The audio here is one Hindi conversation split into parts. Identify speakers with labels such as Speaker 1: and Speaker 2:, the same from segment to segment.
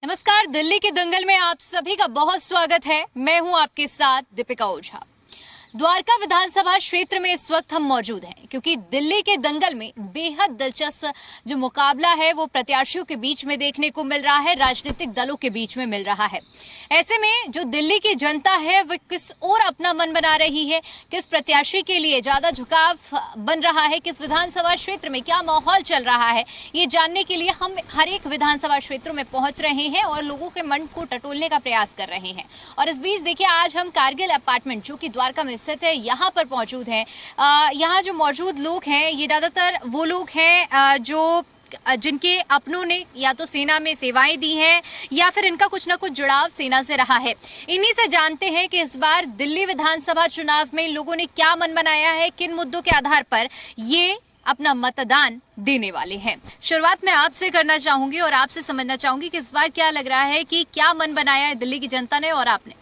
Speaker 1: नमस्कार, दिल्ली के दंगल में आप सभी का बहुत स्वागत है। मैं हूं आपके साथ दीपिका ओझा। द्वारका विधानसभा क्षेत्र में इस वक्त हम मौजूद हैं क्योंकि दिल्ली के दंगल में बेहद दिलचस्प जो मुकाबला है वो प्रत्याशियों के बीच में देखने को मिल रहा है, राजनीतिक दलों के बीच में मिल रहा है। ऐसे में जो दिल्ली की जनता है वो किस ओर अपना मन बना रही है, किस प्रत्याशी के लिए ज्यादा झुकाव बन रहा है, किस विधानसभा क्षेत्र में क्या माहौल चल रहा है, ये जानने के लिए हम हर एक विधानसभा क्षेत्रों में पहुंच रहे हैं और लोगों के मन को टटोलने का प्रयास कर रहे हैं। और इस बीच देखिए, आज हम कारगिल अपार्टमेंट जो कि द्वारका में स्थित है यहाँ पर मौजूद हैं। यहाँ जो मौजूद लोग हैं ये ज्यादातर वो लोग हैं जो जिनके अपनों ने या तो सेना में सेवाएं दी हैं या फिर इनका कुछ ना कुछ जुड़ाव सेना से रहा है। इन्हीं से जानते हैं कि इस बार दिल्ली विधानसभा चुनाव में लोगों ने क्या मन बनाया है, किन मुद्दों के आधार पर ये अपना मतदान देने वाले हैं। शुरुआत मैं आपसे करना चाहूंगी और आपसे समझना चाहूंगी कि इस बार क्या लग रहा है कि क्या मन बनाया है दिल्ली की जनता ने और आपने।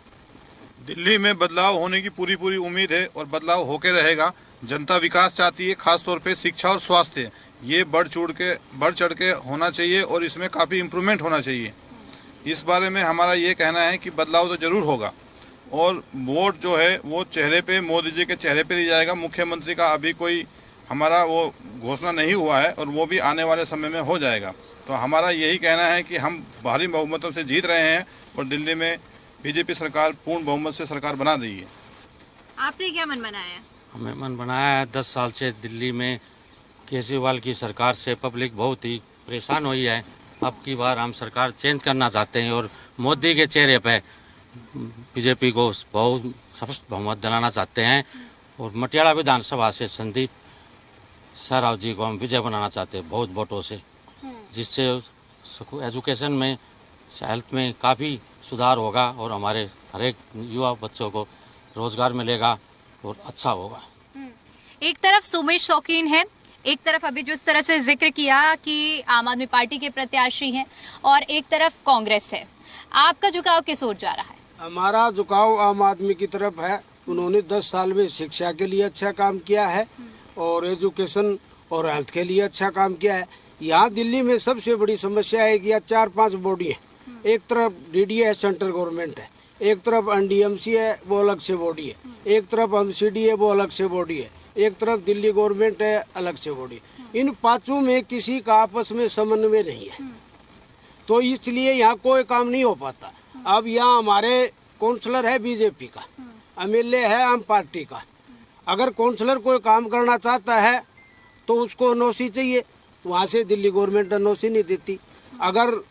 Speaker 2: दिल्ली में बदलाव होने की पूरी उम्मीद है और बदलाव होके रहेगा। जनता विकास चाहती है, खास तौर पे शिक्षा और स्वास्थ्य, ये बढ़ चढ़ के होना चाहिए और इसमें काफ़ी इम्प्रूवमेंट होना चाहिए। इस बारे में हमारा ये कहना है कि बदलाव तो जरूर होगा और वोट जो है वो चेहरे पे, मोदी जी के चेहरे पे दिया जाएगा। मुख्यमंत्री का अभी कोई हमारा वो घोषणा नहीं हुआ है और वो भी आने वाले समय में हो जाएगा। तो हमारा यही कहना है कि हम भारी बहुमतों से जीत रहे हैं और दिल्ली में बीजेपी सरकार पूर्ण बहुमत से सरकार बना दी है।
Speaker 1: आपने क्या मन बनाया?
Speaker 3: हमें मन बनाया है 10 साल से दिल्ली में केजरीवाल की सरकार से पब्लिक बहुत ही परेशान हुई है। अब की बार हम सरकार चेंज करना चाहते हैं और मोदी के चेहरे पे बीजेपी को बहुत स्पष्ट बहुमत दिलाना चाहते हैं और मटियाला विधानसभा से संदीप सहराव जी को हम विजय बनाना चाहते हैं बहुत वोटों से, जिससे एजुकेशन में, हेल्थ में काफ़ी सुधार होगा और हमारे हर एक युवा बच्चों को रोजगार मिलेगा और अच्छा होगा।
Speaker 1: एक तरफ सुमेश शौकीन है, एक तरफ अभी जो इस तरह से जिक्र किया कि आम आदमी पार्टी के प्रत्याशी हैं और एक तरफ कांग्रेस है। आपका झुकाव किस ओर जा रहा है?
Speaker 4: हमारा झुकाव आम आदमी की तरफ है। उन्होंने 10 साल में शिक्षा के लिए अच्छा काम किया है और एजुकेशन और हेल्थ के लिए अच्छा काम किया है। यहाँ दिल्ली में सबसे बड़ी समस्या है कि 4-5 बॉडी है। एक तरफ डीडीए है, सेंट्रल गवर्नमेंट है, एक तरफ एनडीएमसी है, वो अलग से बॉडी है, एक तरफ एमसीडी है, वो अलग से बॉडी है, एक तरफ दिल्ली गवर्नमेंट है, अलग से बॉडी है। इन पांचों में किसी का आपस में समन्वय नहीं है, तो इसलिए यहाँ कोई काम नहीं हो पाता। अब यहाँ हमारे काउंसलर है बीजेपी का, एमएलए है आम पार्टी का। अगर काउंसलर कोई काम करना चाहता है तो उसको एनओसी चाहिए, वहाँ से दिल्ली गवर्नमेंट एनओसी नहीं देती। अगर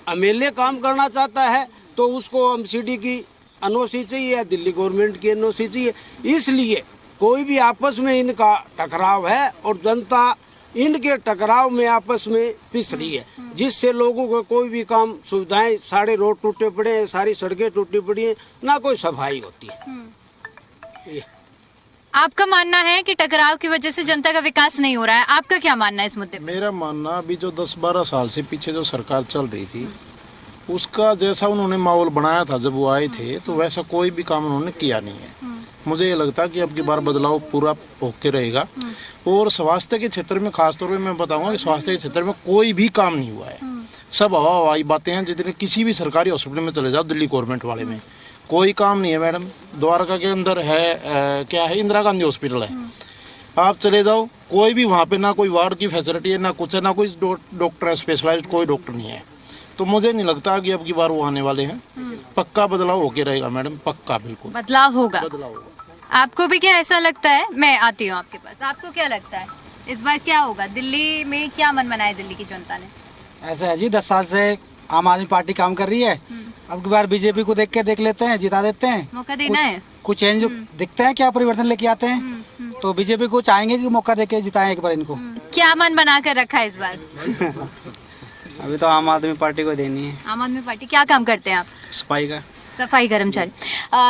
Speaker 4: एमएलए काम करना चाहता है तो उसको एमसीडी की एनओसी चाहिए या दिल्ली गवर्नमेंट की एनओसी चाहिए। इसलिए कोई भी आपस में इनका टकराव है और जनता इनके टकराव में आपस में पिस रही है, जिससे लोगों को कोई भी काम सुविधाएं, सारे रोड टूटे पड़े हैं, सारी सड़कें टूटी पड़ी हैं, ना कोई सफाई होती है।
Speaker 1: आपका मानना है कि टकराव की वजह से जनता का विकास नहीं हो रहा है, आपका क्या मानना है इस मुद्दे पर?
Speaker 2: मेरा मानना, अभी जो 10-12 साल से पीछे जो सरकार चल रही थी उसका जैसा उन्होंने माहौल बनाया था जब वो आए थे, तो वैसा कोई भी काम उन्होंने किया नहीं है। मुझे ये लगता है कि अब की बार बदलाव पूरा होके रहेगा। और स्वास्थ्य के क्षेत्र में खासतौर पर मैं बताऊंगा कि स्वास्थ्य के क्षेत्र में कोई भी काम नहीं हुआ है। सब हवाई बातें हैं। जितने किसी भी सरकारी हॉस्पिटल में चले जाओ दिल्ली गवर्नमेंट वाले में, कोई काम नहीं है। मैडम, द्वारका के अंदर है क्या है, इंदिरा गांधी हॉस्पिटल है, आप चले जाओ, कोई भी वहाँ पे ना कोई वार्ड की फैसिलिटी है, ना कुछ है, ना कोई डॉक्टर है, स्पेशलाइज्ड कोई डॉक्टर नहीं है। तो मुझे नहीं लगता कि अब की बार वो आने वाले हैं। पक्का बदलाव होके रहेगा मैडम, पक्का, बिल्कुल
Speaker 1: बदलाव होगा।
Speaker 2: बदलाव होगा।
Speaker 1: आपको भी क्या ऐसा लगता है? मैं आती हूँ आपके पास, आपको क्या लगता है इस बार क्या होगा? दिल्ली में क्या मन बनाया दिल्ली की जनता ने?
Speaker 5: ऐसा है जी, 10 साल से आम आदमी पार्टी काम कर रही है। अब की बार बीजेपी को देख लेते हैं, जिता देते हैं,
Speaker 1: मौका देना है,
Speaker 5: कुछ चेंज दिखते हैं, क्या परिवर्तन लेके आते हैं। तो बीजेपी को चाहेंगे कि मौका देके जिताएं एक बार इनको।
Speaker 1: क्या मन बना कर रखा है इस बार?
Speaker 5: अभी तो आम आदमी पार्टी को देनी है।
Speaker 1: आम आदमी पार्टी क्या काम करते हैं आप?
Speaker 5: सफाई का।
Speaker 1: सफाई कर्मचारी।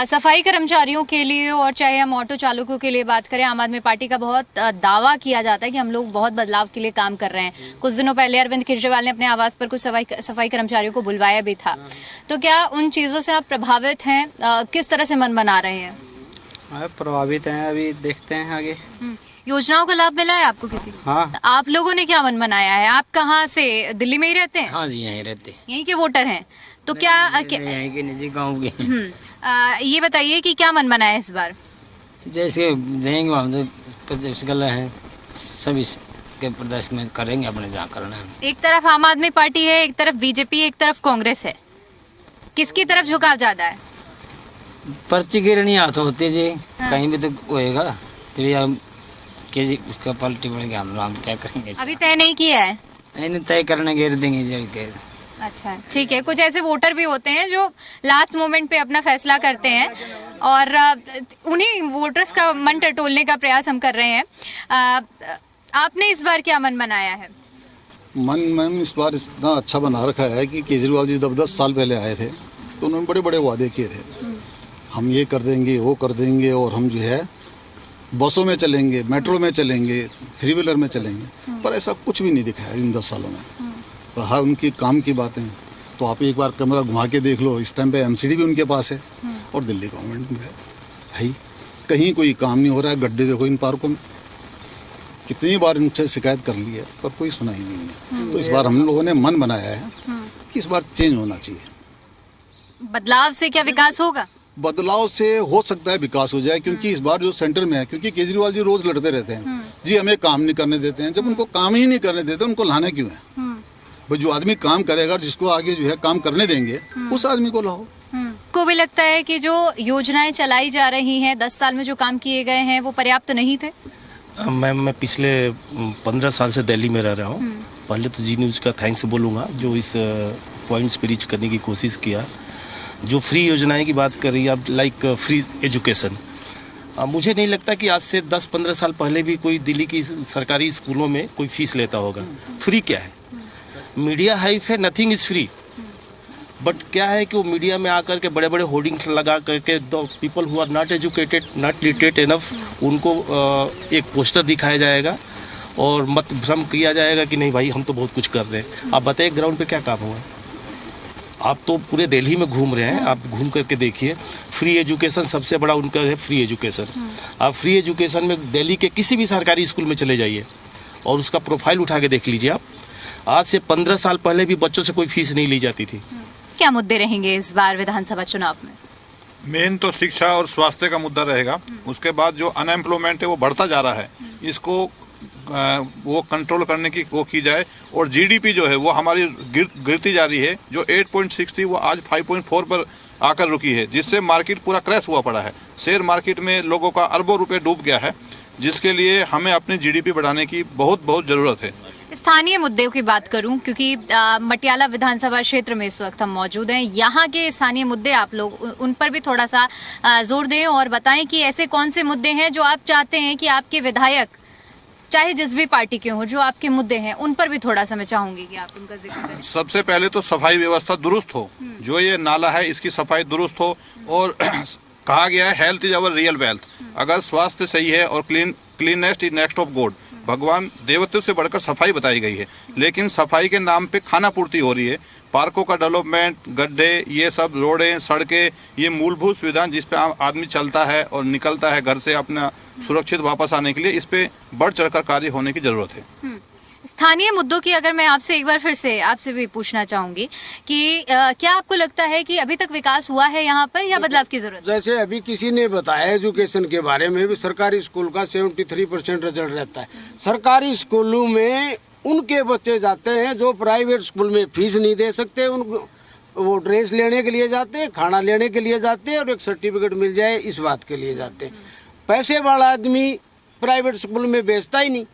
Speaker 1: सफाई कर्मचारियों के लिए और चाहे हम ऑटो चालकों के लिए बात करें, आम आदमी पार्टी का बहुत दावा किया जाता है कि हम लोग बहुत बदलाव के लिए काम कर रहे हैं। कुछ दिनों पहले अरविंद केजरीवाल ने अपने आवास पर कुछ सफाई कर्मचारियों को बुलवाया भी था। तो क्या उन चीज़ों से आप प्रभावित हैं? किस तरह से मन बना रहे हैं?
Speaker 5: प्रभावित हैं, अभी देखते हैं आगे।
Speaker 1: योजनाओं का लाभ मिला है आपको किसी को?
Speaker 5: हाँ।
Speaker 1: आप लोगों ने क्या मन बनाया है? आप कहाँ से, दिल्ली में ही रहते हैं?
Speaker 6: हाँ जी, यहीं रहते हैं।
Speaker 1: यहीं के वोटर हैं तो क्या
Speaker 6: यहीं के निजी गाँव के।
Speaker 1: ये बताइए कि क्या मन बनाया है इस बार?
Speaker 6: जैसे देंगे हम तो प्रदेश गले हैं, सभी के प्रदेश में करेंगे अपने जहाँ करना है।
Speaker 1: एक तरफ आम आदमी पार्टी है, एक तरफ बीजेपी, एक तरफ कांग्रेस है, किसकी तरफ झुकाव ज्यादा है?
Speaker 6: पर्ची गिरनी हाथ होती जी, कहीं भी तो होएगा तो भैया के जी उसका पलटी पड़ेगा, हम क्या करेंगे?
Speaker 1: अभी तय नहीं किया है?
Speaker 6: नहीं तय करना, गिर देंगे जब के।
Speaker 1: अच्छा, ठीक है। कुछ ऐसे वोटर भी होते हैं जो लास्ट मोमेंट पे अपना फैसला करते हैं और उन्हीं वोटर्स का मन टटोलने का प्रयास हम कर रहे हैं। आपने इस बार क्या मन बनाया है?
Speaker 7: मन मैम इस बार इतना अच्छा बना रखा है कि केजरीवाल जी जब 10 साल पहले आए थे तो उन्होंने बड़े बड़े वादे किए थे, हम ये कर देंगे वो कर देंगे, और हम जो है बसों में चलेंगे, मेट्रो में चलेंगे, 3 व्हीलर में चलेंगे, पर ऐसा कुछ भी नहीं दिखा है इन 10 सालों में। रहा उनकी काम की बातें तो आप एक बार कैमरा घुमा के देख लो, इस टाइम पे एमसीडी भी उनके पास है और दिल्ली गवर्नमेंट में है ही, कहीं कोई काम नहीं हो रहा है। गड्ढे देखो इन पार्कों में, कितनी बार इनसे शिकायत कर ली है पर कोई सुना ही नहीं है। तो इस बार हम लोगों ने मन बनाया है कि इस बार चेंज होना चाहिए।
Speaker 1: बदलाव से क्या विकास होगा?
Speaker 7: बदलाव से हो सकता है विकास हो जाए, क्योंकि इस बार जो सेंटर में है, क्योंकि केजरीवाल जी रोज लड़ते रहते हैं जी हमें काम नहीं करने देते हैं। जब उनको काम ही नहीं करने देते उनको लाना क्यों है? भाई जो आदमी काम करेगा, जिसको आगे जो है काम करने देंगे, उस आदमी को लाओ।
Speaker 1: को भी लगता है कि जो योजनाएं चलाई जा रही हैं, 10 साल में जो काम किए गए हैं वो पर्याप्त नहीं थे?
Speaker 8: मैम मैं पिछले 15 साल से दिल्ली में रह रहा हूँ। पहले तो जी न्यूज़ का थैंक्स बोलूँगा जो इस पॉइंट्स पे रीच करने की कोशिश किया। जो फ्री योजनाएं की बात कर रही है आप, लाइक फ्री एजुकेशन, मुझे नहीं लगता कि आज से 10-15 साल पहले भी कोई दिल्ली की सरकारी स्कूलों में कोई फीस लेता होगा। फ्री क्या है? मीडिया हाइप है, नथिंग इज़ फ्री। बट क्या है कि वो मीडिया में आकर के बड़े बड़े होर्डिंग्स लगा करके the people who are not educated, not literate enough, उनको एक पोस्टर दिखाया जाएगा और मत भ्रम किया जाएगा कि नहीं भाई हम तो बहुत कुछ कर रहे हैं। आप बताइए ग्राउंड पे क्या काम हुआ? आप तो पूरे दिल्ली में घूम रहे हैं, आप घूम करके देखिए। फ्री एजुकेशन सबसे बड़ा उनका है, फ्री एजुकेशन। आप फ्री एजुकेशन में दिल्ली के किसी भी सरकारी स्कूल में चले जाइए और उसका प्रोफाइल उठा के देख लीजिए आप। आज से 15 साल पहले भी बच्चों से कोई फीस नहीं ली जाती थी।
Speaker 1: क्या मुद्दे रहेंगे इस बार विधानसभा चुनाव में?
Speaker 9: मेन तो शिक्षा और स्वास्थ्य का मुद्दा रहेगा। उसके बाद जो अनएम्प्लॉयमेंट है वो बढ़ता जा रहा है, इसको वो कंट्रोल करने की वो की जाए। और जीडीपी जो है वो हमारी गिरती जा रही है, जो 8.6 थी वो आज 5.4 पर आकर रुकी है, जिससे मार्केट पूरा क्रैश हुआ पड़ा है। शेयर मार्केट में लोगों का अरबों रुपए डूब गया है, जिसके लिए हमें अपनी जीडीपी बढ़ाने की बहुत ज़रूरत है।
Speaker 1: स्थानीय मुद्दों की बात करूं, क्योंकि मटियाला विधानसभा क्षेत्र में इस वक्त हम मौजूद हैं, यहाँ के स्थानीय मुद्दे आप लोग उन पर भी थोड़ा सा जोर दें और बताएं कि ऐसे कौन से मुद्दे हैं जो आप चाहते हैं कि आपके विधायक, चाहे जिस भी पार्टी के हों, जो आपके मुद्दे हैं उन पर भी थोड़ा सा मैं चाहूंगी कि आप उनका जिक्र करें।
Speaker 9: सबसे पहले तो सफाई व्यवस्था दुरुस्त हो, जो ये नाला है इसकी सफाई दुरुस्त हो। और कहा गया है health is our real wealth. अगर स्वास्थ्य सही है और cleanness is next of god, भगवान देवत्व से बढ़कर सफाई बताई गई है, लेकिन सफाई के नाम पे खाना पूर्ति हो रही है। पार्कों का डेवलपमेंट, गड्ढे, ये सब रोडें, सड़कें, ये मूलभूत सुविधाएं जिस पे आदमी चलता है और निकलता है घर से अपना सुरक्षित वापस आने के लिए, इस पे बढ़ चढ़कर कार्य होने की जरूरत है।
Speaker 1: स्थानीय मुद्दों की अगर मैं आपसे एक बार फिर से आपसे भी पूछना चाहूंगी कि क्या आपको लगता है कि अभी तक विकास हुआ है यहाँ पर या बदलाव की जरूरत?
Speaker 4: जैसे अभी किसी ने बताया एजुकेशन के बारे में भी, सरकारी स्कूल का 73% रिजल्ट रहता है। सरकारी स्कूलों में उनके बच्चे जाते हैं जो प्राइवेट स्कूल में फीस नहीं दे सकते, उनको वो ड्रेस लेने के लिए जाते हैं, खाना लेने के लिए जाते हैं और एक सर्टिफिकेट मिल जाए इस बात के लिए जाते हैं। पैसे वाला आदमी प्राइवेट स्कूल में बेचता ही नहीं,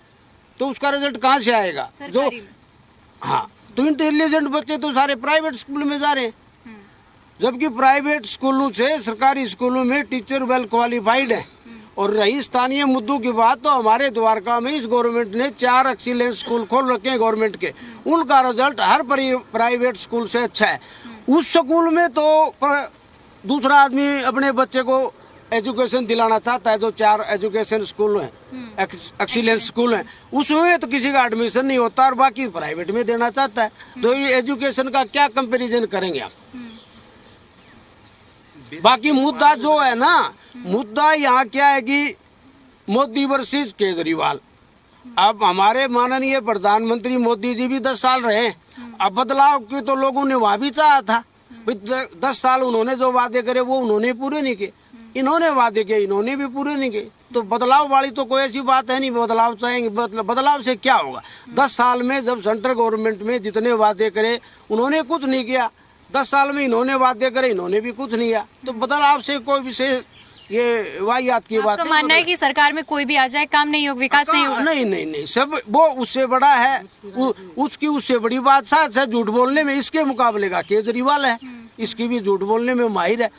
Speaker 4: तो उसका रिजल्ट कहाँ से आएगा? जो हाँ, तो इंटेलिजेंट बच्चे तो सारे प्राइवेट स्कूल में जा रहे हैं, जबकि प्राइवेट स्कूलों से सरकारी स्कूलों में टीचर वेल क्वालिफाइड है। और रही स्थानीय मुद्दों की बात, तो हमारे द्वारका में इस गवर्नमेंट ने 4 एक्सीलेंस स्कूल खोल रखे हैं गवर्नमेंट के, उनका रिजल्ट हर प्राइवेट स्कूल से अच्छा है। उस स्कूल में तो दूसरा आदमी अपने बच्चे को एजुकेशन दिलाना चाहता है, जो 4 एजुकेशन स्कूल हैं, एक्सीलेंस स्कूल हैं, उसमें तो किसी का एडमिशन नहीं होता और बाकी प्राइवेट में देना चाहता है। तो ये एजुकेशन का क्या कंपैरिजन करेंगे आप? बाकी मुद्दा जो है ना, मुद्दा यहाँ क्या है कि मोदी वर्सेस केजरीवाल। अब हमारे माननीय प्रधानमंत्री मोदी जी भी 10 साल रहे, अब बदलाव की तो लोगों ने वहाँ भी चाहा था। 10 साल उन्होंने जो वादे करे वो उन्होंने पूरे नहीं किए, इन्होंने वादे किए इन्होंने भी पूरे नहीं किए। तो बदलाव वाली तो कोई ऐसी बात है नहीं, बदलाव चाहेंगे, बदलाव से क्या होगा? 10 साल में जब सेंट्रल गवर्नमेंट में जितने वादे करे उन्होंने कुछ नहीं किया, 10 साल में इन्होंने वादे करे इन्होंने भी कुछ नहीं किया, तो बदलाव से कोई विशेष ये वाहियात की बात
Speaker 1: तो मानना है कि सरकार में कोई भी आ जाए काम नहीं होगा, विकास नहीं होगा?
Speaker 4: नहीं, सब वो उससे बड़ा है, उसकी उससे बड़ी बात साथ है झूठ बोलने में, इसके मुकाबले का केजरीवाल है, इसकी भी झूठ बोलने में माहिर है।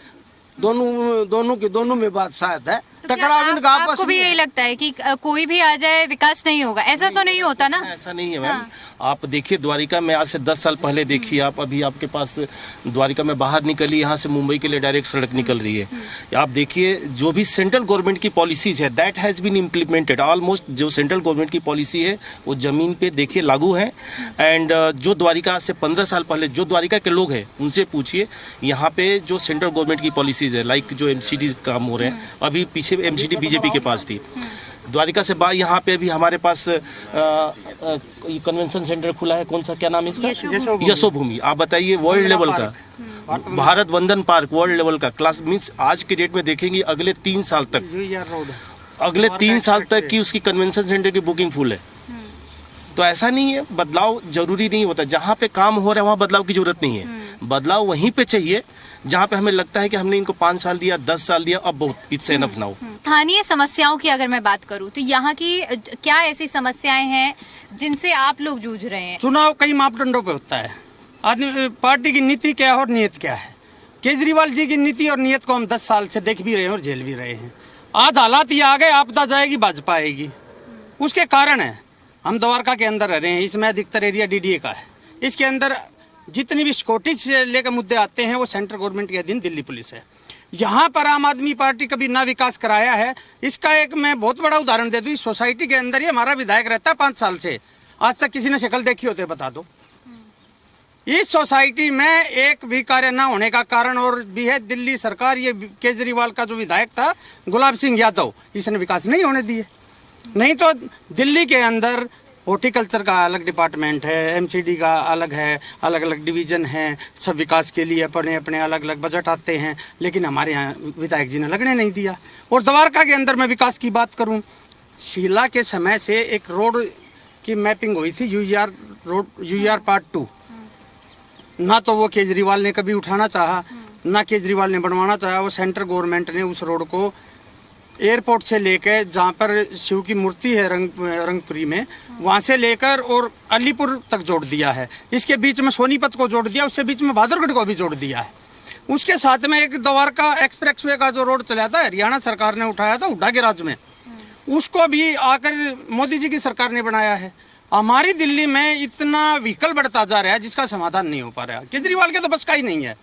Speaker 4: दोनों में बात शायद है, टकराव इनका आपस में।
Speaker 1: आपको भी यही लगता है कि कोई भी आ जाए विकास नहीं होगा? ऐसा तो नहीं होता ना।
Speaker 8: ऐसा नहीं है मैम। आप देखिए द्वारिका में आज से 10 साल पहले देखिए आप, अभी आपके पास द्वारिका में बाहर निकली, यहाँ से मुंबई के लिए डायरेक्ट सड़क निकल रही है। आप देखिए जो भी सेंट्रल गवर्नमेंट की पॉलिसीज है that has been implemented almost. जो सेंट्रल गवर्नमेंट की पॉलिसी है वो ज़मीन पे देखिए लागू है। एंड जो द्वारिका से 15 साल पहले जो द्वारिका के लोग हैं उनसे पूछिए, यहाँ पे जो सेंट्रल गवर्नमेंट की पॉलिसीज है लाइक जो MCD काम हो रहे हैं, अभी पीछे MCD बीजेपी के पास थी। द्वारिका से बाद यहाँ पे अभी हमारे पास कन्वेंशन सेंटर खुला है, कौन सा क्या नाम है इसका? यशोभूमि। आप बताइए वर्ल्ड लेवल का, भारत वंदन पार्क वर्ल्ड लेवल का क्लास मीन्स आज के डेट में देखेंगे अगले 3 साल तक, अगले 3 साल तक की उसकी कन्वेंशन सेंटर की बुकिंग फुल है। तो ऐसा नहीं है, बदलाव जरूरी नहीं होता। जहाँ पे काम हो रहा है वहाँ बदलाव की जरूरत नहीं है, बदलाव वहीं पे चाहिए जहाँ पे हमें लगता है कि हमने इनको 5 साल दिया, 10 साल दिया, अब बहुत इट्स एनफ नाउ।
Speaker 1: स्थानीय समस्याओं की अगर मैं बात करूं तो यहाँ की क्या ऐसी समस्याएं हैं जिनसे आप लोग जूझ रहे हैं?
Speaker 10: चुनाव कई मापदंडों पे होता है, आदमी पार्टी की नीति क्या है और नीयत क्या है। केजरीवाल जी की नीति और नीयत को हम 10 साल से देख भी रहे हैं और झेल भी रहे हैं। आज हालात ये आ गए, आपदा जाएगी भाजपा आएगी, उसके कारण है हम द्वारका के अंदर रह रहे हैं। इसमें अधिकतर एरिया DDA का है, इसके अंदर जितनी भी सिक्योरिटी से लेकर मुद्दे आते हैं वो सेंट्रल गवर्नमेंट के अधीन दिल्ली पुलिस है। यहाँ पर आम आदमी पार्टी कभी ना विकास कराया है। इसका एक मैं बहुत बड़ा उदाहरण दे दूँ, इस सोसाइटी के अंदर ही हमारा विधायक रहता है 5 साल से, आज तक किसी ने शक्ल देखी होते बता दो। इस सोसाइटी में एक भी कार्य ना होने का कारण और भी है दिल्ली सरकार, ये केजरीवाल का जो विधायक था गुलाब सिंह यादव, इसने विकास नहीं होने दिए। नहीं तो दिल्ली के अंदर हॉर्टिकल्चर का अलग डिपार्टमेंट है, MCD का अलग है, अलग अलग डिवीजन है, सब विकास के लिए अपने अपने अलग अलग बजट आते हैं, लेकिन हमारे यहाँ विधायक जी ने लगने नहीं दिया। और द्वारका के अंदर मैं विकास की बात करूँ, शीला के समय से एक रोड की मैपिंग हुई थी, UER पार्ट 2, ना तो वो केजरीवाल ने कभी उठाना चाहा, ना केजरीवाल ने बनवाना चाहा। वो सेंट्रल गवर्नमेंट ने उस रोड को एयरपोर्ट से लेकर जहाँ पर शिव की मूर्ति है रंगपुरी में, वहाँ से लेकर और अलीपुर तक जोड़ दिया है। इसके बीच में सोनीपत को जोड़ दिया, उसके बीच में बहादुरगढ़ को भी जोड़ दिया है। उसके साथ में एक द्वारका एक्सप्रेसवे का जो रोड चला था हरियाणा सरकार ने उठाया था हुड्डा के राज में, उसको भी आकर मोदी जी की सरकार ने बनाया है। हमारी दिल्ली में इतना व्हीकल बढ़ता जा रहा है जिसका समाधान नहीं हो पा रहा है। केजरीवाल के तो बस का ही नहीं है,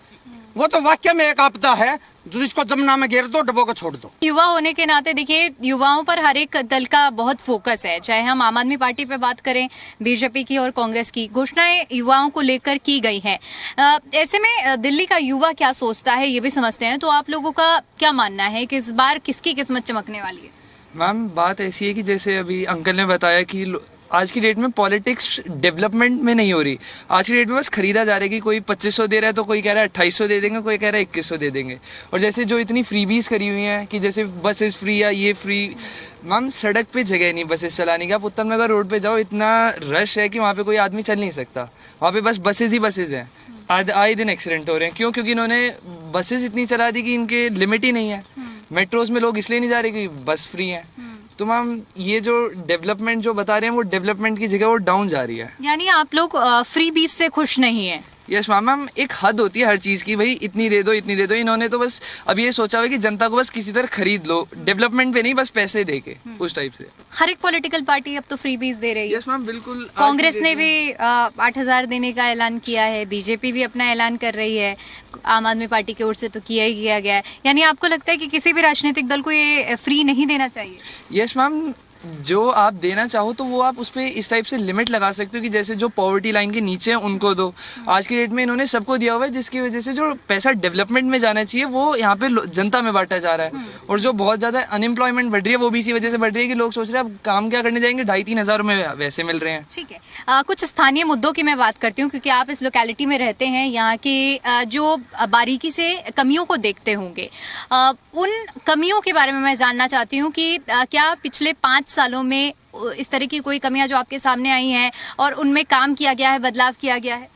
Speaker 10: वो तो वाक्य में एक आपदा है जो जिसको जमुना में घेर दो, डब्बों को छोड़ दो।
Speaker 1: युवा होने के नाते देखिए युवाओं पर हर एक दल का बहुत फोकस है, चाहे हम आम आदमी पार्टी पे बात करें, बीजेपी की और कांग्रेस की, घोषणाएं युवाओं को लेकर की गई हैं। ऐसे में दिल्ली का युवा क्या सोचता है ये भी समझते हैं, तो आप लोगों का क्या मानना है कि इस बार किसकी किस्मत चमकने वाली है?
Speaker 11: मैम बात ऐसी है कि जैसे अभी अंकल ने बताया कि आज की डेट में पॉलिटिक्स डेवलपमेंट में नहीं हो रही। आज की डेट में बस खरीदा जा रहा है कि कोई 2500 दे रहा है तो कोई कह रहा है 2800 दे देंगे, कोई कह रहा है 2100 दे देंगे। और जैसे जो इतनी फ्रीबीज करी हुई हैं कि जैसे बसेस फ्री या ये फ्री, मैम सड़क पे जगह नहीं बसेस चलाने की। आप उत्तम नगर रोड पे जाओ, इतना रश है कि वहाँ पे कोई आदमी चल नहीं सकता, वहाँ पे बस बसेज ही बसेज हैं। आए दिन एक्सीडेंट हो रहे हैं, क्यों? क्योंकि इन्होंने बसेज इतनी चला दी कि इनके लिमिट ही नहीं है। मेट्रोज में लोग इसलिए नहीं जा रहे कि बस फ्री है। तो मैम ये जो डेवलपमेंट जो बता रहे हैं वो डेवलपमेंट की जगह वो डाउन जा रही है।
Speaker 1: यानी आप लोग फ्री बीज से खुश नहीं है?
Speaker 11: यस मैम, एक हद होती है हर चीज़ की, भाई इतनी दे दो इतनी दे दो। इन्होंने तो बस अब ये सोचा हुआ कि जनता को बस किसी तरह खरीद लो, डेवलपमेंट पे नहीं, बस पैसे दे के उस टाइप से।
Speaker 1: हर एक पॉलिटिकल पार्टी अब तो फ्री बीज दे रही है।
Speaker 11: यस मैम बिल्कुल।
Speaker 1: कांग्रेस ने भी 8000 देने का ऐलान किया है, बीजेपी भी अपना ऐलान कर रही है, आम आदमी पार्टी की ओर से तो किया ही किया गया है। यानी आपको लगता है कि किसी भी राजनीतिक दल को ये फ्री नहीं देना चाहिए?
Speaker 11: यस मैम, जो आप देना चाहो तो वो आप उस पर इस टाइप से लिमिट लगा सकते हो कि जैसे जो पॉवर्टी लाइन के नीचे है उनको दो। आज की डेट में इन्होंने सबको दिया हुआ है, जिसकी वजह से जो पैसा डेवलपमेंट में जाना चाहिए वो यहाँ पे जनता में बांटा जा रहा है। और जो बहुत ज़्यादा अनएम्प्लॉयमेंट बढ़ रही है वो भी इसी वजह से बढ़ रही है कि लोग सोच रहे हैं अब काम क्या करने जाएंगे, 2,500-3 हज़ार में वैसे मिल रहे हैं।
Speaker 1: ठीक है, कुछ स्थानीय मुद्दों की मैं बात करती हूँ क्योंकि आप इस लोकेलिटी में रहते हैं, यहाँ की जो बारीकी से कमियों को देखते होंगे। उन कमियों के बारे में मैं जानना चाहती हूँ कि क्या पिछले 5 सालों में इस तरह की कोई कमियां जो आपके सामने आई हैं और उनमें काम किया गया है, बदलाव किया गया है?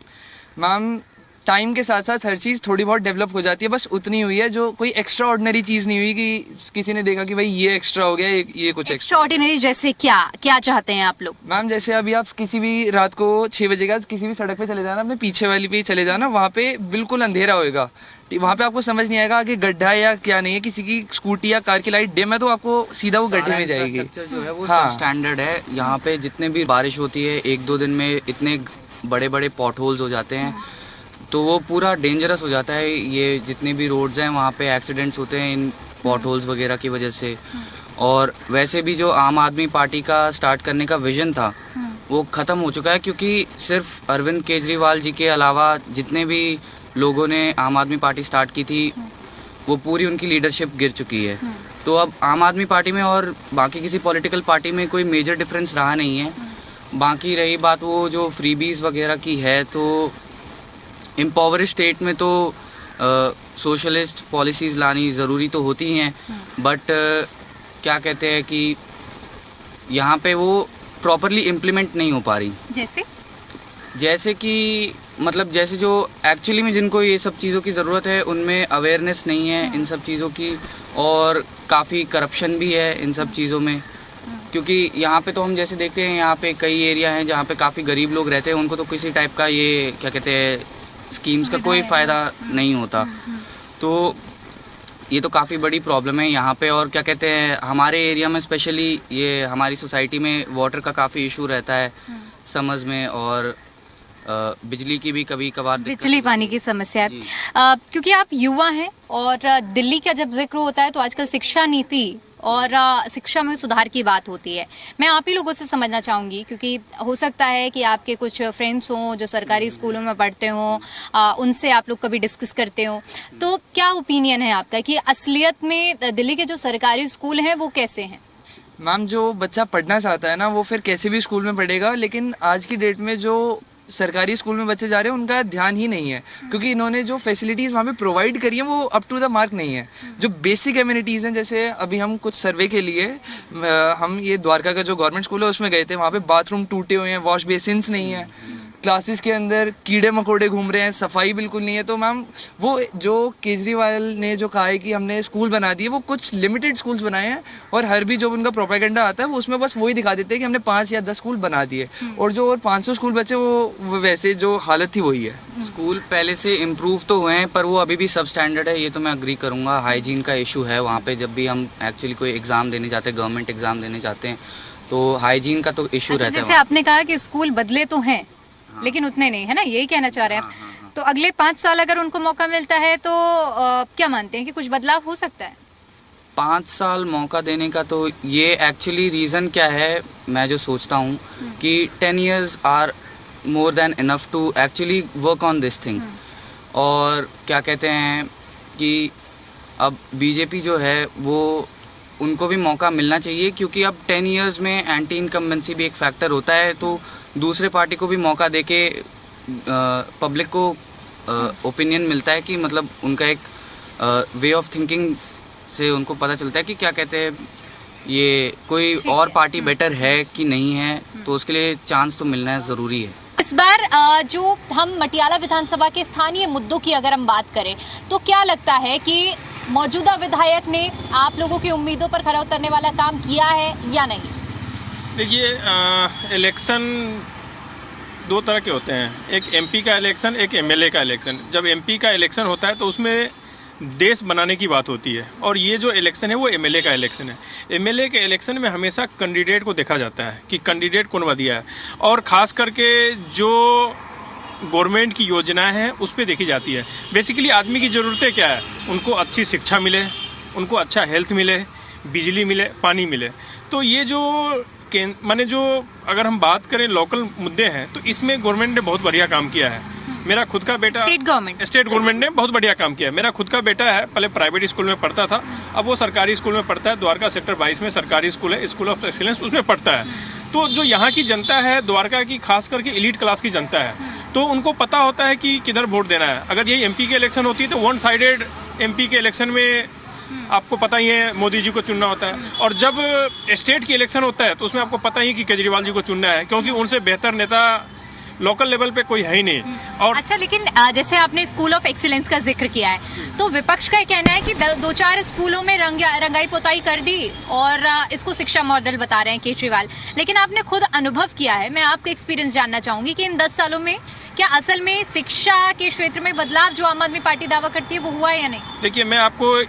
Speaker 11: मैम टाइम के साथ साथ हर चीज़ थोड़ी बहुत डेवलप हो जाती है, बस उतनी हुई है, जो कोई एक्स्ट्रा ऑर्डिनरी चीज़ नहीं हुई कि किसी ने देखा कि भाई ये एक्स्ट्रा हो गया, ये कुछ
Speaker 1: एक्स्ट्रा ऑर्डिनरी। जैसे क्या चाहते हैं आप लोग?
Speaker 11: मैम जैसे अभी आप किसी भी रात को 6 बजे का किसी भी सड़क पे चले जाना, अपने पीछे वाली पे चले जाना, वहाँ पे बिल्कुल अंधेरा होएगा, वहाँ पे आपको समझ नहीं आएगा कि गड्ढा है या क्या नहीं है। किसी की स्कूटी या कार की लाइट डिम है तो आपको सीधा वो गड्ढे में जाएगी।
Speaker 12: जो है वो सब स्टैंडर्ड है। यहाँ पे जितने भी बारिश होती है 1-2 दिन में इतने बड़े बड़े पॉट होल्स हो जाते हैं तो वो पूरा डेंजरस हो जाता है। ये जितने भी रोड्स हैं वहाँ पे एक्सीडेंट्स होते हैं इन पॉट होल्स वगैरह की वजह से। और वैसे भी जो आम आदमी पार्टी का स्टार्ट करने का विजन था वो ख़त्म हो चुका है, क्योंकि सिर्फ अरविंद केजरीवाल जी के अलावा जितने भी लोगों ने आम आदमी पार्टी स्टार्ट की थी वो पूरी उनकी लीडरशिप गिर चुकी है। तो अब आम आदमी पार्टी में और बाकी किसी पॉलिटिकल पार्टी में कोई मेजर डिफरेंस रहा नहीं है। बाकी रही बात वो जो फ्रीबीज वगैरह की है, तो इम्पावरिश स्टेट में तो सोशलिस्ट पॉलिसीज़ लानी ज़रूरी तो होती हैं, बट क्या कहते हैं कि यहाँ पे वो प्रॉपरली इम्प्लीमेंट नहीं हो पा रही। जैसे कि मतलब जैसे जो एक्चुअली में जिनको ये सब चीज़ों की ज़रूरत है उनमें अवेयरनेस नहीं है इन सब चीज़ों की, और काफ़ी करप्शन भी है इन सब चीज़ों में। क्योंकि यहाँ पे तो हम जैसे देखते हैं यहाँ पे कई एरिया हैं जहाँ पे काफ़ी गरीब लोग रहते हैं, उनको तो किसी टाइप का ये क्या कहते हैं स्कीम्स का कोई फ़ायदा नहीं होता। तो ये तो काफ़ी बड़ी प्रॉब्लम है यहाँ पे। और क्या कहते हैं हमारे एरिया में स्पेशली ये हमारी सोसाइटी में वाटर का काफ़ी इशू रहता है समर्स में, और बिजली की भी कभी कभार
Speaker 1: बिजली पानी की समस्या है। क्योंकि आप युवा हैं और दिल्ली का जब जिक्र होता है तो आजकल शिक्षा नीति और शिक्षा में सुधार की बात होती है। मैं आप ही लोगों से समझना चाहूँगी क्योंकि हो सकता है कि आपके कुछ फ्रेंड्स हों जो सरकारी स्कूलों में पढ़ते हों, उनसे आप लोग कभी डिस्कस करते हो, तो क्या ओपिनियन है आपका कि असलियत में दिल्ली के जो सरकारी स्कूल हैं वो कैसे हैं?
Speaker 11: मैम जो बच्चा पढ़ना चाहता है ना वो फिर कैसे भी स्कूल में पढ़ेगा, लेकिन आज की डेट में जो सरकारी स्कूल में बच्चे जा रहे हैं उनका ध्यान ही नहीं है, क्योंकि इन्होंने जो फैसिलिटीज़ वहाँ पे प्रोवाइड करी हैं वो अप टू द मार्क नहीं है। जो बेसिक एमिनिटीज़ हैं, जैसे अभी हम कुछ सर्वे के लिए हम ये द्वारका का जो गवर्नमेंट स्कूल है उसमें गए थे, वहाँ पे बाथरूम टूटे हुए हैं, वॉश बेसिन्स नहीं है, क्लासेस के अंदर कीड़े मकोड़े घूम रहे हैं, सफाई बिल्कुल नहीं है। तो मैम वो जो केजरीवाल ने जो कहा है कि हमने स्कूल बना दिए, वो कुछ लिमिटेड स्कूल्स बनाए हैं, और हर भी जो उनका प्रोपेगेंडा आता है वो उसमें बस वही दिखा देते हैं कि हमने 5 या 10 स्कूल बना दिए, और जो और 500 स्कूल बचे वो वैसे जो हालत थी वही है।
Speaker 12: स्कूल पहले से इम्प्रूव तो हुए हैं पर वो अभी भी सब स्टैंडर्ड है, ये तो मैं अग्री करूँगा। हाइजीन का इशू है वहाँ पे, जब भी हम एक्चुअली कोई एग्ज़ाम देने जाते हैं, गवर्नमेंट एग्ज़ाम देने जाते हैं, तो हाइजीन का तो इशू रहता है।
Speaker 1: जैसे आपने कहा कि स्कूल बदले तो हैं लेकिन उतने नहीं है ना, यही कहना चाह रहे हैं आप? तो अगले 5 साल अगर उनको मौका मिलता है तो क्या मानते हैं कि कुछ बदलाव हो सकता है?
Speaker 12: 5 साल मौका देने का तो ये एक्चुअली रीज़न क्या है, मैं जो सोचता हूँ कि 10 years are more than enough to actually work on this thing. और क्या कहते हैं कि अब बीजेपी जो है वो उनको भी मौका मिलना चाहिए, क्योंकि अब 10 years में एंटी इनकम्बेंसी भी एक फैक्टर होता है, तो दूसरे पार्टी को भी मौका देके पब्लिक को ओपिनियन मिलता है कि मतलब उनका एक वे ऑफ थिंकिंग से उनको पता चलता है कि क्या कहते हैं ये कोई और पार्टी बेटर है कि नहीं है, तो उसके लिए चांस तो मिलना ज़रूरी है।
Speaker 1: इस बार जो हम मटियाला विधानसभा के स्थानीय मुद्दों की अगर हम बात करें तो क्या लगता है कि मौजूदा विधायक ने आप लोगों की उम्मीदों पर खरा उतरने वाला काम किया है या नहीं?
Speaker 13: देखिए, इलेक्शन 2 तरह के होते हैं, एक एमपी का इलेक्शन, एक एमएलए का इलेक्शन। जब एमपी का इलेक्शन होता है तो उसमें देश बनाने की बात होती है, और ये जो इलेक्शन है वो एमएलए का इलेक्शन है। एमएलए के इलेक्शन में हमेशा कैंडिडेट को देखा जाता है कि कैंडिडेट कौन बढ़िया है, और ख़ास करके जो गवर्नमेंट की योजनाएं हैं उस पर देखी जाती है। बेसिकली आदमी की ज़रूरतें क्या है, उनको अच्छी शिक्षा मिले, उनको अच्छा हेल्थ मिले, बिजली मिले, पानी मिले। तो ये जो माने जो अगर हम बात करें लोकल मुद्दे हैं तो इसमें गवर्नमेंट ने बहुत बढ़िया काम किया है। मेरा खुद का बेटा स्टेट गवर्नमेंट ने बहुत बढ़िया काम किया है। मेरा खुद का बेटा है, पहले प्राइवेट स्कूल में पढ़ता था, अब वो सरकारी स्कूल में पढ़ता है। द्वारका सेक्टर 22 में सरकारी स्कूल है, स्कूल ऑफ एक्सीलेंस, उसमें पढ़ता है। तो जो यहाँ की जनता है द्वारका की, खास करके एलीट क्लास की जनता है, तो उनको पता होता है कि किधर वोट देना है। अगर ये एमपी के इलेक्शन होती है तो वन साइडेड एमपी के इलेक्शन में आपको पता ही है मोदी जी को चुनना होता है, और जब स्टेट की इलेक्शन होता है तो उसमें आपको पता ही है कि केजरीवाल जी को चुनना है, क्योंकि उनसे बेहतर नेता लोकल लेवल पे कोई है ही नहीं। और
Speaker 1: अच्छा, लेकिन जैसे आपने स्कूल ऑफ एक्सीलेंस का जिक्र किया है, तो विपक्ष का कहना है कि 2-4 स्कूलों में रंगाई पोताई कर दी और इसको शिक्षा मॉडल बता रहे हैं केजरीवाल। लेकिन आपने खुद अनुभव किया है, मैं आपका एक्सपीरियंस जानना चाहूंगी कि इन 10 सालों में क्या असल में शिक्षा के क्षेत्र में बदलाव जो आम आदमी पार्टी दावा करती है वो हुआ है या नहीं?
Speaker 13: देखिए, मैं आपको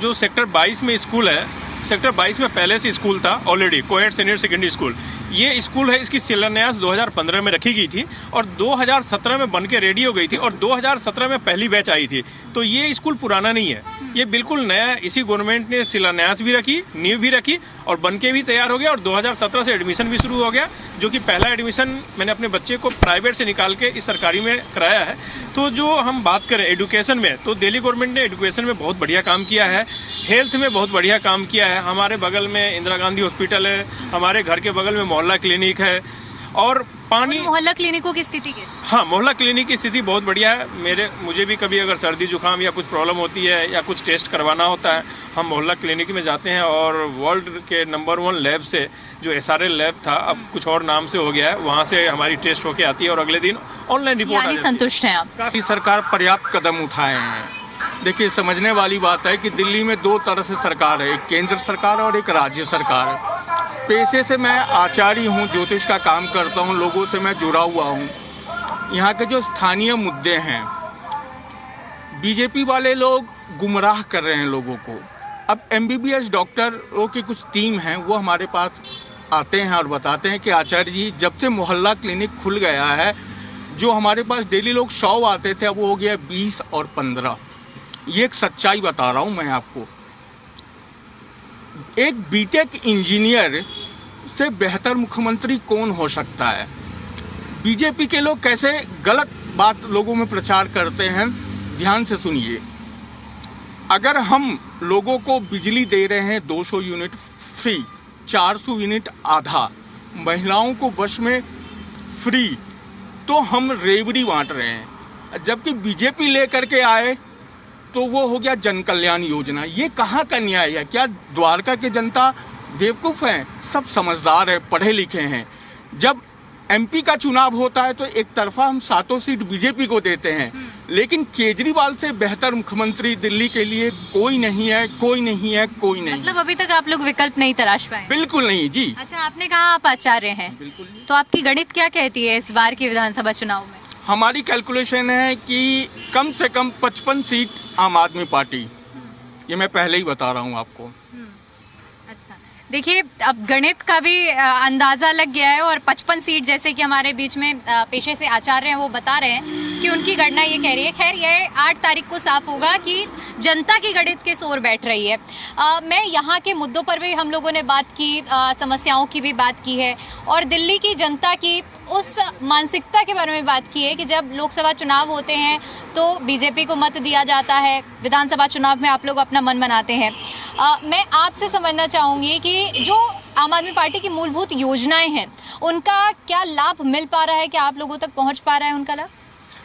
Speaker 13: जो सेक्टर 22 में स्कूल है, सेक्टर 22 में पहले से स्कूल था already, coed senior secondary school. ये स्कूल है, इसकी शिलान्यास 2015 में रखी गई थी और 2017 में बन के रेडी हो गई थी और 2017 में पहली बैच आई थी। तो ये स्कूल पुराना नहीं है, ये बिल्कुल नया। इसी गवर्नमेंट ने शिलान्यास भी रखी, नींव भी रखी और बन के भी तैयार हो गया और 2017 से एडमिशन भी शुरू हो गया, जो कि पहला एडमिशन मैंने अपने बच्चे को प्राइवेट से निकाल के इस सरकारी में कराया है। तो जो हम बात करें एजुकेशन में, तो दिल्ली गवर्नमेंट ने एजुकेशन में बहुत बढ़िया काम किया है, हेल्थ में बहुत बढ़िया काम किया है। हमारे बगल में इंदिरा गांधी हॉस्पिटल है, हमारे घर के बगल में मोहल्ला क्लिनिक है, और पानी।
Speaker 1: मोहल्ला क्लिनिकों की स्थिति कैसी?
Speaker 13: हाँ, मोहल्ला क्लिनिक की स्थिति बहुत बढ़िया है। मुझे भी कभी अगर सर्दी जुकाम या कुछ प्रॉब्लम होती है या कुछ टेस्ट करवाना होता है, हम मोहल्ला क्लिनिक में जाते हैं और वर्ल्ड के नंबर 1 लैब से, जो SRL लैब था अब कुछ और नाम से हो गया है, वहाँ से हमारी टेस्ट होके आती है और अगले दिन ऑनलाइन रिपोर्ट आ जाती है।
Speaker 1: संतुष्ट हैं आप?
Speaker 14: काफी सरकार पर्याप्त कदम उठाए हैं। देखिए, समझने वाली बात है कि दिल्ली में 2 तरह से सरकार है, एक केंद्र सरकार और एक राज्य सरकार। पेशे से मैं आचार्य हूँ, ज्योतिष का काम करता हूँ, लोगों से मैं जुड़ा हुआ हूँ। यहाँ के जो स्थानीय मुद्दे हैं, बीजेपी वाले लोग गुमराह कर रहे हैं लोगों को। अब MBBS डॉक्टरों की कुछ टीम है, वो हमारे पास आते हैं और बताते हैं कि आचार्य जी, जब से मोहल्ला क्लिनिक खुल गया है, जो हमारे पास डेली लोग 100 आते थे, अब वो हो गया 20 और 15। ये एक सच्चाई बता रहा हूँ मैं आपको। एक बीटेक इंजीनियर से बेहतर मुख्यमंत्री कौन हो सकता है? बीजेपी के लोग कैसे गलत बात लोगों में प्रचार करते हैं, ध्यान से सुनिए। अगर हम लोगों को बिजली दे रहे हैं 200 यूनिट फ्री, 400 यूनिट आधा, महिलाओं को बस में फ्री, तो हम रेवड़ी बांट रहे हैं। जबकि बीजेपी लेकर के आए तो वो हो गया जन कल्याण योजना। ये कहाँ का न्याय है? क्या द्वारका की जनता बेवकूफ़ हैं? सब समझदार है, पढ़े लिखे हैं। जब MP का चुनाव होता है तो एक तरफा हम 7 सीट बीजेपी को देते हैं, लेकिन केजरीवाल से बेहतर मुख्यमंत्री दिल्ली के लिए कोई नहीं है, कोई नहीं है, कोई नहीं।
Speaker 1: मतलब अभी तक आप लोग विकल्प नहीं तराश पाए?
Speaker 14: बिल्कुल नहीं जी।
Speaker 1: अच्छा, आपने कहा आप आचार्य हैं, तो आपकी गणित क्या कहती है इस बार के विधानसभा चुनाव में?
Speaker 14: हमारी कैलकुलेशन है कि कम से कम 55 सीट आम आदमी पार्टी। ये मैं पहले ही बता रहा हूँ आपको।
Speaker 1: अच्छा, देखिए, अब गणित का भी अंदाजा लग गया है और 55 सीट, जैसे कि हमारे बीच में पेशे से आचार्य हैं, वो बता रहे हैं कि उनकी गणना ये कह रही है। खैर, ये 8 तारीख को साफ होगा कि जनता की गणित किस ओर बैठ रही है। मैं यहाँ के मुद्दों पर भी हम लोगों ने बात की, समस्याओं की भी बात की है और दिल्ली की जनता की उस मानसिकता के बारे में बात की है कि जब लोकसभा चुनाव होते हैं तो बीजेपी को मत दिया जाता है, विधानसभा चुनाव में आप लोग अपना मन बनाते हैं। मैं आपसे समझना चाहूँगी कि जो आम आदमी पार्टी की मूलभूत योजनाएं हैं, उनका क्या लाभ मिल पा रहा है? क्या आप लोगों तक पहुँच पा रहा है उनका लाभ?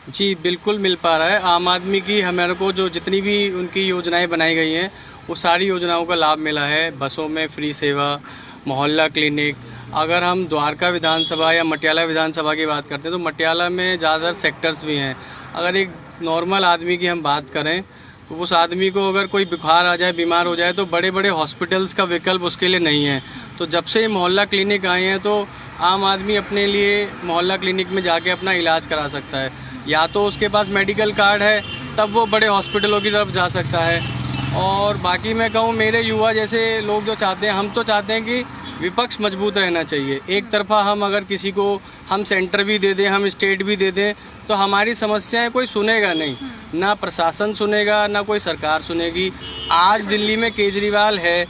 Speaker 15: जी, बिल्कुल मिल पा रहा है। आम आदमी की हमारे को जो जितनी भी उनकी योजनाएं बनाई गई हैं, वो सारी योजनाओं का लाभ मिला है। बसों में फ्री सेवा, मोहल्ला क्लिनिक। अगर हम द्वारका विधानसभा या मटियाला विधानसभा की बात करते हैं तो मटियाला में ज़्यादातर सेक्टर्स भी हैं। अगर एक नॉर्मल आदमी की हम बात करें तो उस आदमी को अगर कोई बुखार आ जाए, बीमार हो जाए, तो बड़े बड़े हॉस्पिटल्स का विकल्प उसके लिए नहीं है। तो जब से मोहल्ला क्लिनिक आए हैं तो आम आदमी अपने लिए मोहल्ला क्लिनिक में जाके अपना इलाज करा सकता है। या तो उसके पास मेडिकल कार्ड है तब वो बड़े हॉस्पिटलों की तरफ जा सकता है। और बाकी मैं कहूँ, मेरे युवा जैसे लोग जो चाहते हैं, हम तो चाहते हैं कि विपक्ष मजबूत रहना चाहिए। एक तरफा हम अगर किसी को हम सेंटर भी दे दें, हम स्टेट भी दे दें, तो हमारी समस्याएं कोई सुनेगा नहीं, ना प्रशासन सुनेगा, ना कोई सरकार सुनेगी। आज दिल्ली में केजरीवाल है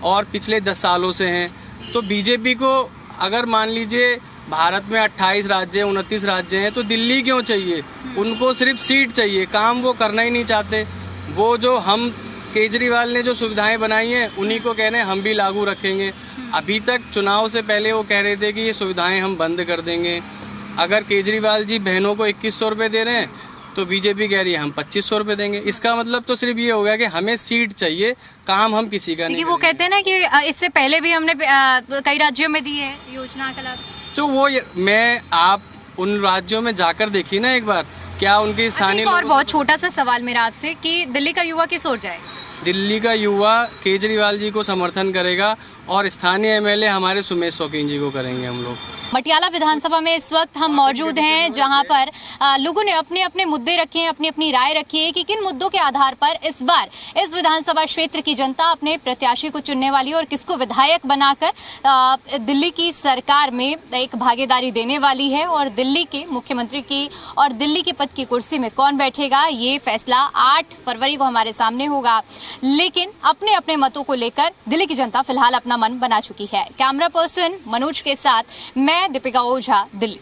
Speaker 15: और पिछले 10 सालों से हैं। तो बीजेपी को अगर मान लीजिए भारत में 28 राज्य हैं, 29 राज्य हैं, तो दिल्ली क्यों चाहिए? उनको सिर्फ सीट चाहिए, काम वो करना ही नहीं चाहते। वो जो हम केजरीवाल ने जो सुविधाएं बनाई हैं उन्हीं को कह रहे हैं हम भी लागू रखेंगे। अभी तक चुनाव से पहले वो कह रहे थे कि ये सुविधाएं हम बंद कर देंगे। अगर केजरीवाल जी बहनों को 2100 रुपये दे रहे हैं तो बीजेपी कह रही है हम 2500 रुपये देंगे। इसका मतलब तो सिर्फ ये हो गया कि हमें सीट चाहिए, काम हम किसी का नहीं।
Speaker 1: वो कहते हैं ना कि इससे पहले भी हमने कई राज्यों में दी है योजना का लाभ।
Speaker 15: तो वो आप उन राज्यों में जाकर देखिए ना एक बार, क्या उनके स्थानीय
Speaker 1: और बहुत छोटा सा सवाल मेरा आपसे कि दिल्ली का युवा किस ओर जाएगा?
Speaker 15: दिल्ली का युवा केजरीवाल जी को समर्थन करेगा और स्थानीय एमएलए हमारे सुमेश शौकीन जी को करेंगे हम लोग।
Speaker 1: मटियाला विधानसभा में इस वक्त हम मौजूद हैं जहां पर लोगों ने अपने अपने मुद्दे रखे हैं, अपनी अपनी राय रखी है कि किन मुद्दों के आधार पर इस बार इस विधानसभा क्षेत्र की जनता अपने प्रत्याशी को चुनने वाली है और किसको विधायक बनाकर दिल्ली की सरकार में एक भागीदारी देने वाली है और दिल्ली के मुख्यमंत्री की और दिल्ली के पद की कुर्सी में कौन बैठेगा ये फैसला 8 फरवरी को हमारे सामने होगा। लेकिन अपने अपने मतों को लेकर दिल्ली की जनता फिलहाल अपना मन बना चुकी है। कैमरा पर्सन मनोज के साथ मैं दीपिका ओझा, दिल्ली।